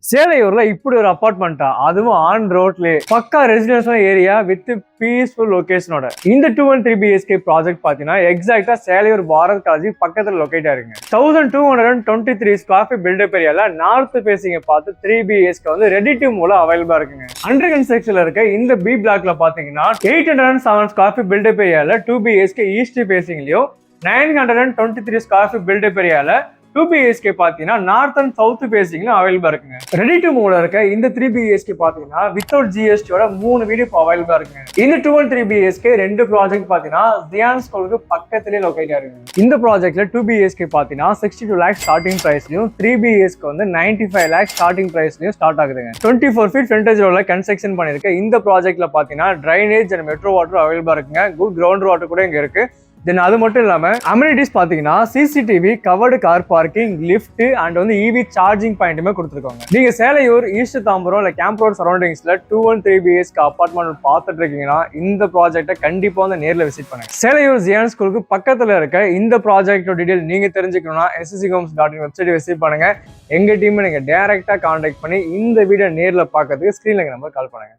சேலையூர்ல இப்படி ஒரு அபார்ட்மெண்ட்டா, அதுவும் ஆன் ரோட்லயே பக்கா ரெசிடென்ஷியல் ஏரியா வித் பீஸ்ஃபுல் லொகேஷனோட. இந்த 213 BHK ப்ராஜெக்ட் பாத்தீங்கன்னா எக்ஸாக்டா சேலையூர் பாரத் காலேஜ் பக்கத்துல லொகேட் ஆயிருங்க. 1223 ஸ்கொயர் ஃபீட் பில்டப் ஏரியால நார்த் ஃபேசிங்க பார்த்து 3 BHK வந்து ரெடி டு மூவ் அவைலபிளா இருக்குங்க. அண்டர் கன்ஸ்ட்ரக்ஷன்ல இருக்க இந்த பி பிளாக்ல பாத்தீங்கன்னா 807 ஸ்கொயர் ஃபீட் பில்டப் ஏரியால 2 BHK ஈஸ்ட் ஃபேசிங்லயும் 923 ஸ்கொயர் ஃபீட் பில்டப் ஏரியால 2 BHK பாத்தீங்கன்னா நார்த் அண்ட் சவுத் ஃபேசிங்ல அவைலபிளா இருக்குங்க. ரெடி டு மூவ்ல இருக்க இந்த 3 BHK பாத்தீங்கன்னா வித்தவுட் ஜிஎஸ்டியோட 3 வீடு இப்போ அவைலபிளா இருக்குங்க. இந்த 213 BHK ரெண்டு ப்ராஜெக்ட் பாத்தீங்கன்னா ஜியான் ஸ்கூலுக்கு பக்கத்திலே லொகேட் ஆயிருக்கு. இந்த ப்ராஜெக்ட்ல 2 BHK பாத்தீங்கன்னா 62 lakhs ஸ்டார்டிங் பிரைஸ்லயும் 3 BHK வந்து 95 lakhs ஸ்டார்டிங் பிரைஸ்லயும் ஸ்டார்ட் ஆகுதுங்க. 24 feet ஃப்ரண்டேஜ் ரோட்ல கன்ஸ்ட்ரக்ஷன் பண்ணிருக்க இந்த ப்ராஜெக்ட்ல பாத்தீங்கன்னா டிரைனேஜ் அண்ட் மெட்ரோ வாட்டர் அவைலபிளா இருக்குங்க. குட் கிரவுண்ட் வாட்டர் கூட இங்க இருக்கு. தென் அது மட்டும் இல்லாம அமெனிட்டிஸ் பாத்தீங்கன்னா CCTV, covered car parking, lift and வந்து இவி சார்ஜிங் பாயிண்ட்டுமே கொடுத்துருக்காங்க. நீங்க சேலையூர், ஈஸ்ட் தாம்பரம் இல்ல கேம்ப் ரோட் சரௌண்டிங்ஸ்ல 213 BHK அபார்ட்மெண்ட் பார்த்துட்டு இருக்கீங்கன்னா இந்த ப்ராஜெக்ட்டை கண்டிப்பா வந்து நேர்ல விசிட் பண்ணுங்க. சேலையூர் ஜியான் ஸ்கூலுக்கு பக்கத்துல இருக்க இந்த ப்ராஜெக்டோட டீடைல் நீங்க தெரிஞ்சுக்கணும்னா sschomes.in வெப்சைட் விசிட் பண்ணுங்க. எங்க டீம் நீங்க டைரக்டா கான்டாக்ட் பண்ணி இந்த வீடியோ நேர்ல பார்க்கறதுக்கு ஸ்கிரீன்ல நம்பர் கால் பண்ணுங்க.